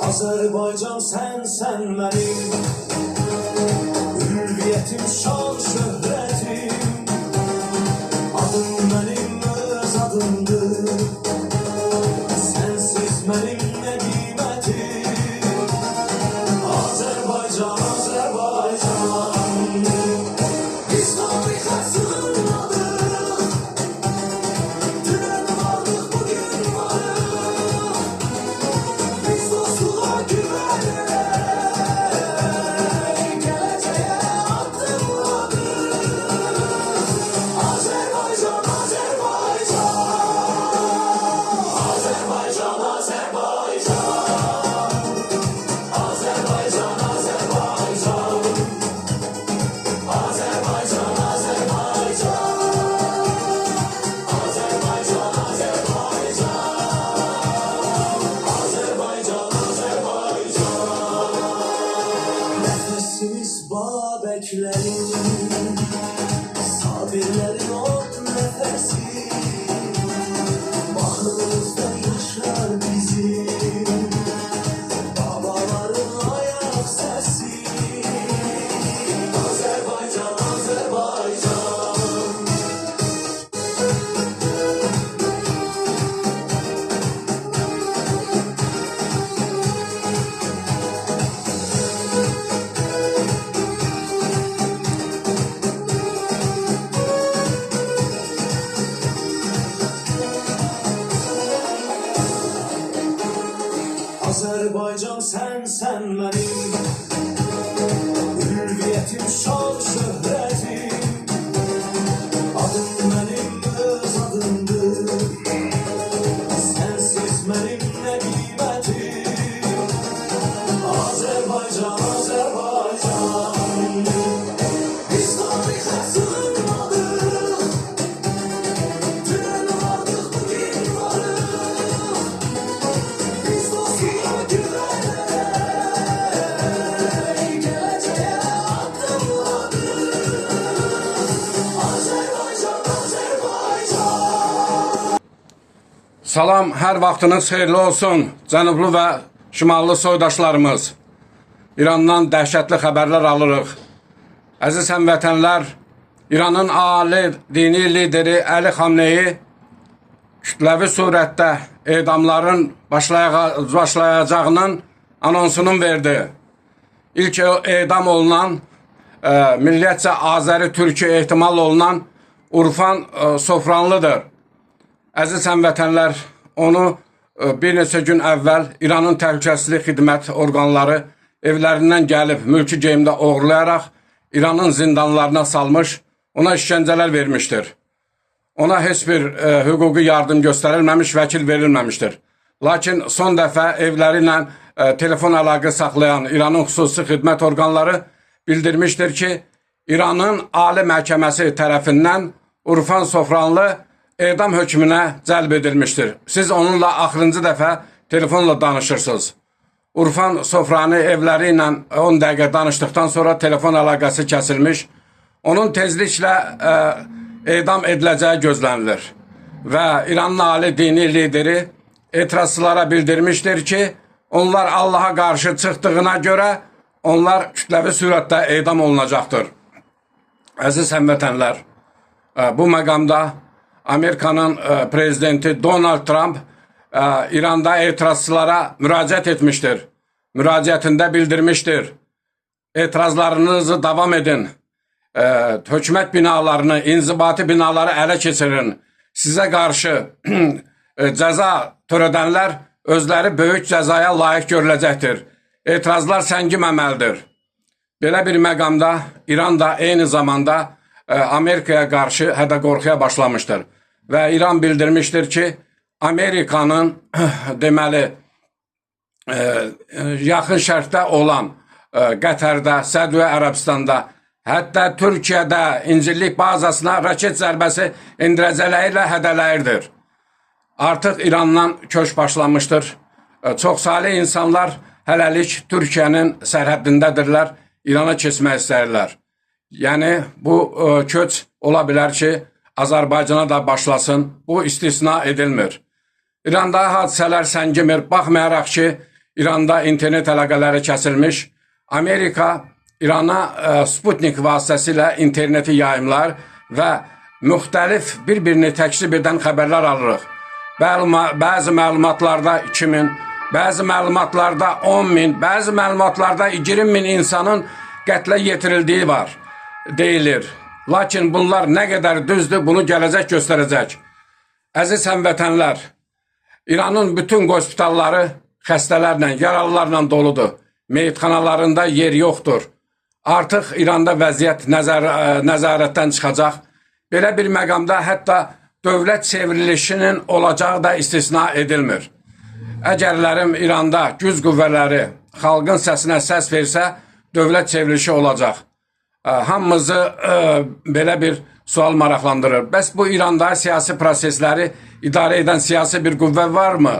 Azərbaycan sen mənim hürriyetim, şan şöhrətim. Adım mənim öz adımdır, sensiz mənim nə qiymətim. Azərbaycan, Azərbaycan, biz tarixə sığınmadıq, dünən vardıq, bugün varıq. Biz dostluğa güvənerək gələcəyə addımladıq. Azərbaycan, Azərbaycan, Azərbaycan, Azərbaycan, Azərbaycan, Azərbaycan, Azərbaycan, Azərbaycan, Azərbaycan, nəfəsimiz babəklərin, sabirlərin ot nəfəsi. Bağrımızda yaşar bizim babaların ayaq səsi. Azərbaycan, Azərbaycan, Azərbaycan sen mənim hürriyetim, şan şöhrətim. Adım mənim öz adımdır, sensiz mənim nə qiymətim. Azərbaycan, Azərbaycan, biz tarixə sığınmadıq, dünən vardıq, bugün varıq. Biz dostluğa güvənerək gələcəyə addımladıq. Azərbaycan, Azərbaycan. Salam, hər vaxtınız xeyirli olsun, cənublu və şimallı soydaşlarımız. İrandan dəhşətli xəbərlər alırıq. Əziz həmvətənlər, İranın ali dini lideri Əli Xamneyi kütləvi surətdə edamların başlayacağının anonsunun verdi. İlk edam olunan, milliyyətcə Azəri Türkü ehtimal olunan Urfan Sofranlıdır. Əziz həmvətənlər, onu bir neçə gün əvvəl İranın təhlükəsizlik xidmət orqanları evlərindən gəlib mülki geyimdə oğurlayaraq İranın zindanlarına salmış, ona işgəncələr vermişdir. Ona heç bir hüquqi yardım göstərilməmiş, vəkil verilməmişdir. Lakin son dəfə evləri ilə telefon əlaqə saxlayan İranın xüsusi xidmət orqanları bildirmişdir ki, İranın Ali Məhkəməsi tərəfindən Urfan Sofranlı edam hökmünə cəlb edilmişdir. Siz onunla axırıncı dəfə telefonla danışırsınız. Urfan Sofranı evləri ilə 10 dəqiqə danışdıqdan sonra telefon əlaqəsi kəsilmiş. Onun tezliklə edam ediləcəyi gözlənilir. Və İranın ali dini lideri etirazçılara bildirmişdir ki, onlar Allaha qarşı çıxdığına görə onlar kütləvi sürətdə edam olunacaqdır. Əziz həmvətənlər, bu məqamda Amerikanın prezidenti Donald Trump İranda etirazçılara müraciət etmişdir. Müraciətində bildirmişdir. Etirazlarınızı davam edin. Hökumət binalarını, inzibati binaları ələ keçirin. Sizə qarşı cəza törədənlər özləri böyük cəzaya layiq görüləcəkdir. Etirazlar səngiməməlidir. Belə bir məqamda İran da eyni zamanda Amerikaya qarşı hədə qorxuya başlamışdır. Və İran bildirmişdir ki, Amerikanın deməli yaxın şərqdə olan Qətərdə, Səudiyyə Ərəbistanda, hətta Türkiyədə İncirlik bazasına raket zərbəsi endirəcəkləri hədələyirdir. Artıq İrandan köç başlamışdır. Çox saylı insanlar hələlik Türkiyənin sərhəddindədirlər, İrana keçmək istəyirlər. Yəni bu köç ola bilər ki, Azərbaycana da başlasın. Bu istisna edilmir. İranda hadisələr səngimir. Baxmayaraq ki, İranda internet əlaqələri kəsilmiş. Amerika İrana Sputnik vasitəsilə interneti yayımlar və müxtəlif bir-birini təkzib edən xəbərlər alırıq. Bəzi məlumatlarda 2000, bəzi məlumatlarda 10.000, bəzi məlumatlarda 20.000 insanın qətlə yetirildiyi var, deyilir. Lakin bunlar nə qədər düzdür, bunu gələcək göstərəcək. Əziz həmvətənlər, İranın bütün hospitalları xəstələrlə, yaralılarla doludur. Meyitxanalarında yer yoxdur. Artıq İranda vəziyyət nəzarətdən çıxacaq. Belə bir məqamda hətta dövlət çevrilişinin olacağı da istisna edilmir. Əgərlərim İranda güc qüvvələri xalqın səsinə səs versə, dövlət çevrilişi olacaq. Hamımızı belə bir sual maraqlandırır. Bəs bu İranda siyasi prosesləri idarə edən siyasi bir qüvvə varmı?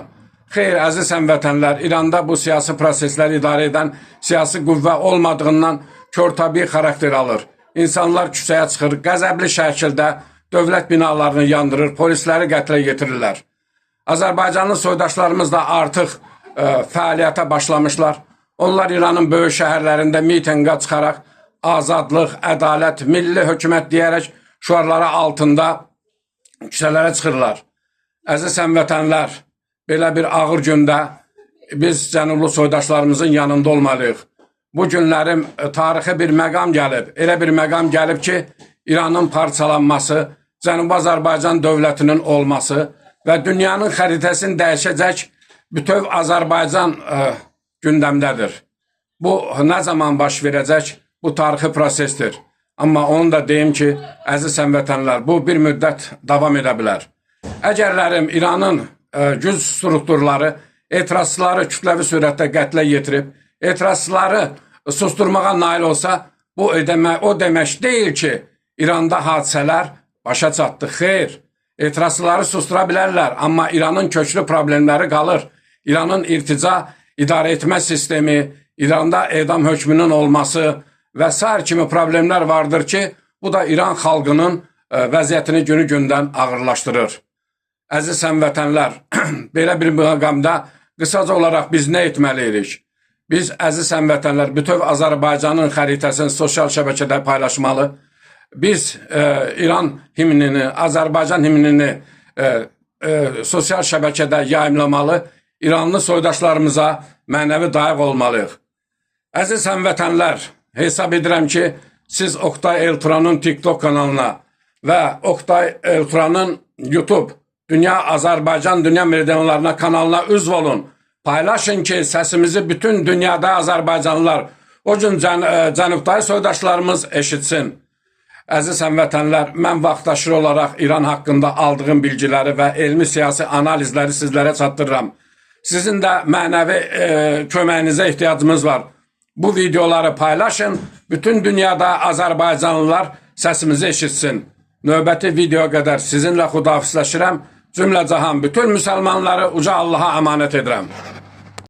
Xeyr, əziz həmvətənlər, İranda bu siyasi prosesləri idarə edən siyasi qüvvə olmadığından körtabi xarakter alır. İnsanlar küçəyə çıxır, qəzəbli şəkildə dövlət binalarını yandırır, polisləri qətlə yetirirlər. Azərbaycanlı soydaşlarımız da artıq fəaliyyətə başlamışlar. Onlar İranın böyük şəhərlərində mitinqə çıxaraq azadlıq, ədalət, milli hökumət deyərək şüarları altında küçələrə çıxırlar. Əziz həmvətənlər, belə bir ağır gündə biz cənublu soydaşlarımızın yanında olmalıyıq. Bu günlərim tarixi bir məqam gəlib. Elə bir məqam gəlib ki, İranın parçalanması, Cənubi Azərbaycan dövlətinin olması və dünyanın xəritəsini dəyişəcək bütöv Azərbaycan gündəmdədir. Bu nə zaman baş verəcək? Bu tarixi prosesdir. Amma onu da deyim ki, əziz həmvətənlər, bu bir müddət davam edə bilər. Əgərlərim İranın güc strukturları etirazçıları kütləvi sürətdə qətlə yetirib, etirazçıları susturmağa nail olsa, bu o demək deyil ki, İranda hadisələr başa çatdı. Xeyr, etirazçıları sustura bilərlər, amma İranın köklü problemləri qalır. İranın irtica idarə etmə sistemi, İranda edam hökmünün olması və sair kimi problemlər vardır ki, bu da İran xalqının vəziyyətini günü-gündən ağırlaşdırır. Əziz həmvətənlər, belə bir məqamda qısaca olaraq biz nə etməliyik? Biz, əziz həmvətənlər, bütöv Azərbaycanın xəritəsini sosial şəbəkədə paylaşmalı. Biz İran himnini, Azərbaycan himnini sosial şəbəkədə yayımlamalı. İranlı soydaşlarımıza mənəvi dayaq olmalıyıq. Əziz həmvətənlər, hesab edirəm ki, siz Oktay Elturanın TikTok kanalına və Oktay Elturanın YouTube, Dünya Azərbaycan Dünya Meridianlarına kanalına üzv olun. Paylaşın ki, səsimizi bütün dünyada Azərbaycanlılar, o gün cənubdayı soydaşlarımız eşitsin. Əziz həmvətənlər, mən vaxtaşırı olaraq İran haqqında aldığım bilgiləri və elmi siyasi analizləri sizlərə çatdırıram. Sizin də mənəvi köməyinizə ehtiyacımız var. Bu videoları paylaşın, bütün dünyada Azərbaycanlılar səsimizi eşitsin. Növbəti videoya qədər sizinlə xudahafizləşirəm. Cümlə cahan bütün müsəlmanları uca Allaha əmanət edirəm.